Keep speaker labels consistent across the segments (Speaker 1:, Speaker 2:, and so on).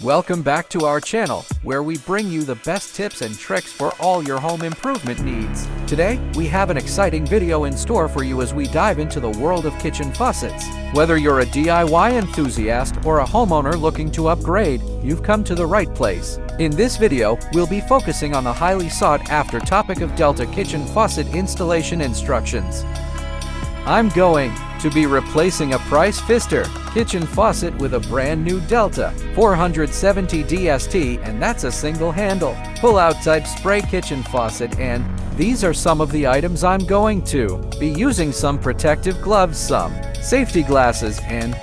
Speaker 1: Welcome back to our channel, where we bring you the best tips and tricks for all your home improvement needs. Today, we have an exciting video in store for you as we dive into the world of kitchen faucets. Whether you're a DIY enthusiast or a homeowner looking to upgrade, you've come to the right place. In this video, we'll be focusing on the highly sought-after topic of Delta Kitchen Faucet Installation Instructions. I'm going to be replacing a price fixture kitchen faucet with a brand new Delta 470 DST, and that's a single handle pull-out type spray kitchen faucet. And these are some of the items I'm going to be using: some protective gloves, some safety glasses, and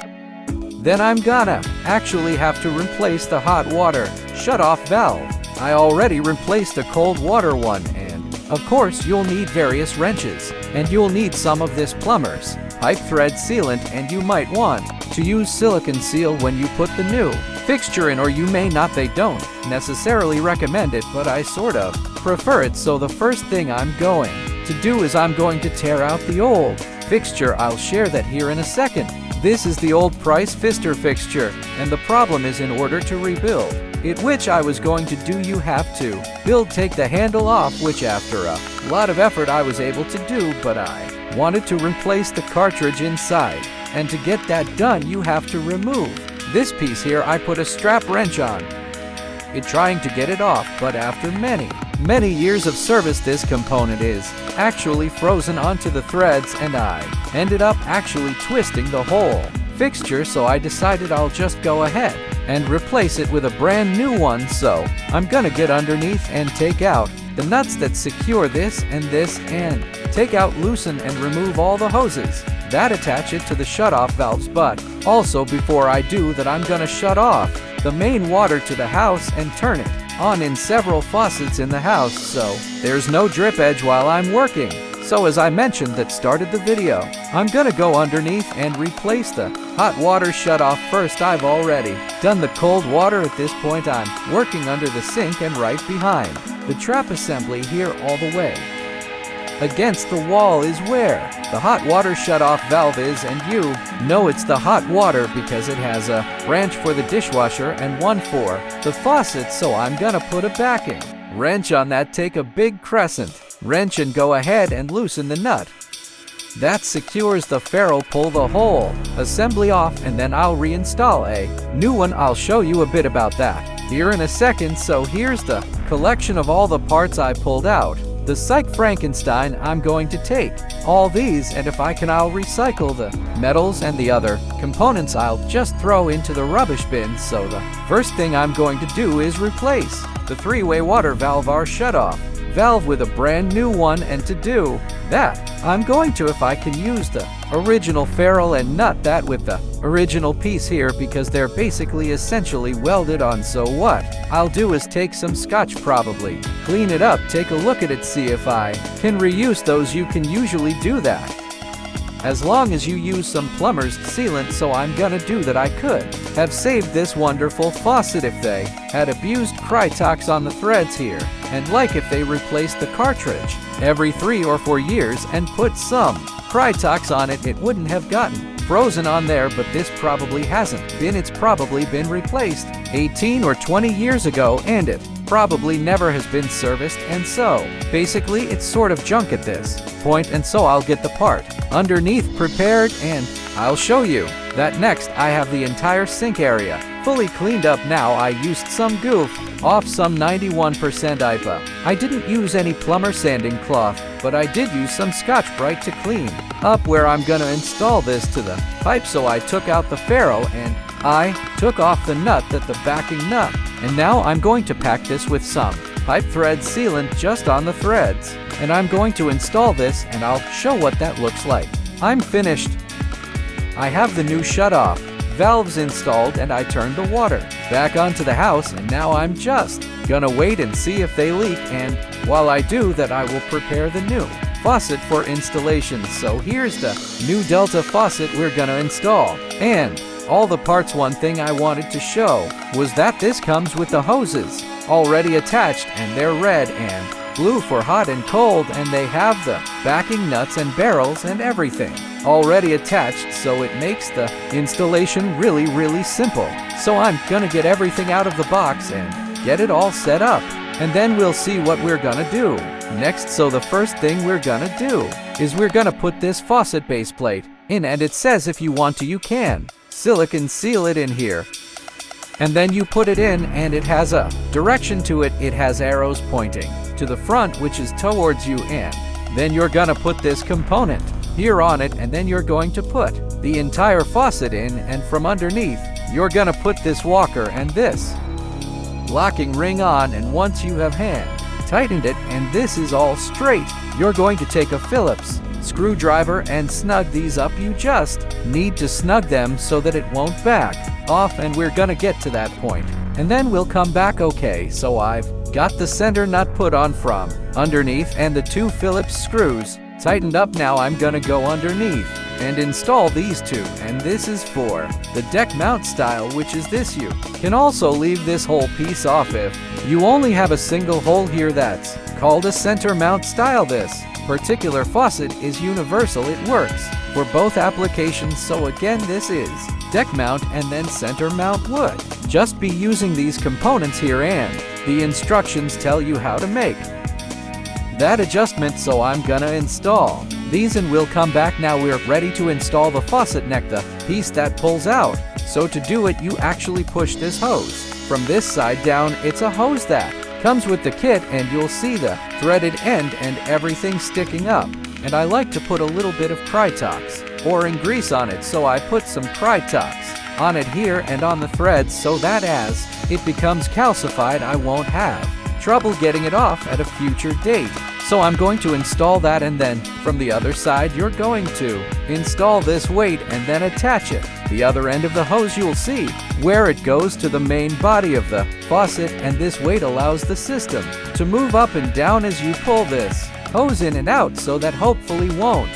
Speaker 1: then I'm gonna actually have to replace the hot water shut-off valve. I already replaced the cold water one, and of course you'll need various wrenches, and you'll need some of this plumber's pipe thread sealant, and you might want to use silicone seal when you put the new fixture in, or you may not. They don't necessarily recommend it, but I sort of prefer it. So the first thing I'm going to do is I'm going to tear out the old fixture. I'll share that here in a second. This is the old price fixture, and the problem is, in order to rebuild it, which I was going to do, you have to take the handle off, which after a lot of effort I was able to do, but I wanted to replace the cartridge inside, and to get that done you have to remove this piece here. I put a strap wrench on it trying to get it off, but after many years of service this component is actually frozen onto the threads, and I ended up actually twisting the whole fixture. So I decided I'll just go ahead and replace it with a brand new one. So I'm gonna get underneath and take out the nuts that secure this, and take out, loosen, and remove all the hoses that attach it to the shutoff valves. But also, before I do that, I'm gonna shut off the main water to the house and turn it on in several faucets in the house, so there's no drip edge while I'm working. So as I mentioned that started the video, I'm gonna go underneath and replace the hot water shutoff first. I've already done the cold water. At this point I'm working under the sink and right behind the trap assembly here, all the way against the wall is where the hot water shutoff valve is, and you know it's the hot water because it has a branch for the dishwasher and one for the faucet. So I'm gonna put a backing wrench on that, take a big crescent wrench and go ahead and loosen the nut that secures the ferrule, pull the whole assembly off, and then I'll reinstall a new one. I'll show you a bit about that here in a second. So here's the collection of all the parts I pulled out. The Psych Frankenstein, I'm going to take all these, and if I can I'll recycle the metals, and the other components I'll just throw into the rubbish bin. So the first thing I'm going to do is replace the three-way water valve, our shutoff valve, with a brand new one. And to do that, I'm going to, if I can, use the original ferrule and nut that with the original piece here, because they're basically essentially welded on. So what I'll do is take some scotch, probably clean it up, take a look at it, see if I can reuse those. You can usually do that as long as you use some plumber's sealant. So I'm gonna do that. I could have saved this wonderful faucet if they had abused Krytox on the threads here, and like if they replaced the cartridge every 3 or 4 years and put some Krytox on it, it wouldn't have gotten frozen on there. But this probably hasn't been. It's probably been replaced 18 or 20 years ago, and it probably never has been serviced, and so basically it's sort of junk at this point. And so I'll get the part underneath prepared, and I'll show you that next. I have the entire sink area fully cleaned up now. I used some goof off some 91% IPA. I didn't use any plumber sanding cloth, but I did use some Scotch-Brite to clean up where I'm gonna install this to the pipe. So I took out the ferrule and I took off the nut, the backing nut, and now I'm going to pack this with some pipe thread sealant just on the threads, and I'm going to install this, and I'll show what that looks like. I'm finished. I have the new shutoff valves installed, and I turned the water back onto the house, and now I'm just gonna wait and see if they leak, and while I do that I will prepare the new faucet for installation. So here's the new Delta faucet we're gonna install, and all the parts. One thing I wanted to show was that this comes with the hoses already attached, and they're red, and blue for hot and cold, and they have the backing nuts and barrels and everything already attached, so it makes the installation really simple. So I'm gonna get everything out of the box and get it all set up, and then we'll see what we're gonna do next. So the first thing we're gonna do is we're gonna put this faucet base plate in, and it says if you want to you can silicone seal it in here, and then you put it in, and it has a direction to it. It has arrows pointing to the front, which is towards you, and then you're gonna put this component here on it, and then you're going to put the entire faucet in, and from underneath you're gonna put this walker and this locking ring on, and once you have hand tightened it and this is all straight, you're going to take a Phillips screwdriver and snug these up. You just need to snug them so that it won't back off, and we're gonna get to that point and then we'll come back. Okay, so I've got the center nut put on from underneath and the two Phillips screws tightened up. Now I'm gonna go underneath and install these two, and this is for the deck mount style, which is this. You can also leave this whole piece off if you only have a single hole here. That's called a center mount style. This particular faucet is universal. It works for both applications. So again, this is deck mount and then center mount would just be using these components here, and the instructions tell you how to make that adjustment. So I'm gonna install these and we'll come back. Now we're ready to install the faucet neck, the piece that pulls out. So to do it, you actually push this hose from this side down. It's a hose that comes with the kit, and you'll see the threaded end and everything sticking up. And I like to put a little bit of Krytox or in grease on it, so I put some Krytox on it here and on the threads, so that as it becomes calcified I won't have trouble getting it off at a future date. So I'm going to install that, and then from the other side you're going to install this weight and then attach it. The other end of the hose, you'll see where it goes to the main body of the faucet, and this weight allows the system to move up and down as you pull this hose in and out, so that hopefully won't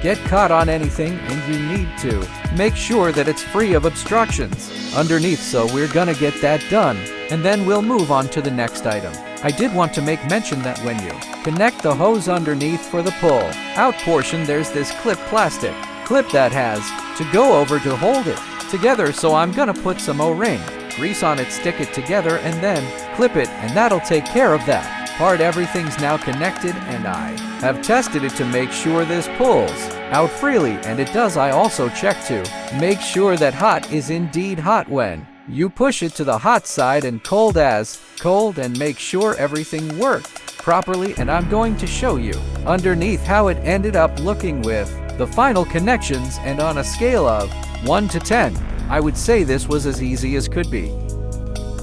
Speaker 1: get caught on anything, and you need to make sure that it's free of obstructions underneath. So we're gonna get that done, and then we'll move on to the next item. I did want to make mention that when you connect the hose underneath for the pull out portion, there's this plastic clip that has to go over to hold it together. So I'm gonna put some O-ring grease on it, stick it together, and then clip it, and that'll take care of that part. Everything's now connected, and I have tested it to make sure this pulls out freely, and it does. I also check to make sure that hot is indeed hot when you push it to the hot side, and cold as cold, and make sure everything worked properly. And I'm going to show you underneath how it ended up looking with the final connections, and on a scale of 1 to 10, I would say this was as easy as could be.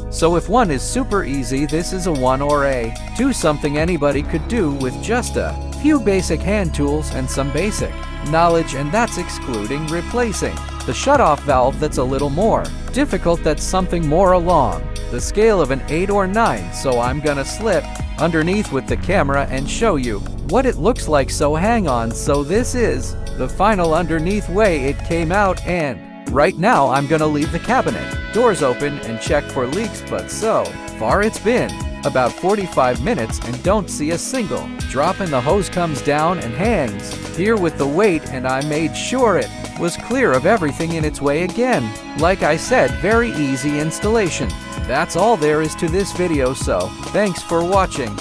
Speaker 1: So if 1 is super easy, this is a 1, or a 2, something anybody could do with just a few basic hand tools and some basic knowledge, and that's excluding replacing the shutoff valve. That's a little more difficult. That's something more along the scale of an 8 or 9. So I'm gonna slip underneath with the camera and show you what it looks like. So hang on. So this is the final underneath way it came out, and right now I'm gonna leave the cabinet doors open and check for leaks, but so far it's been about 45 minutes and don't see a single drop, and the hose comes down and hangs here with the weight, and I made sure it was clear of everything in its way. Again, like I said, very easy installation. That's all there is to this video, so thanks for watching.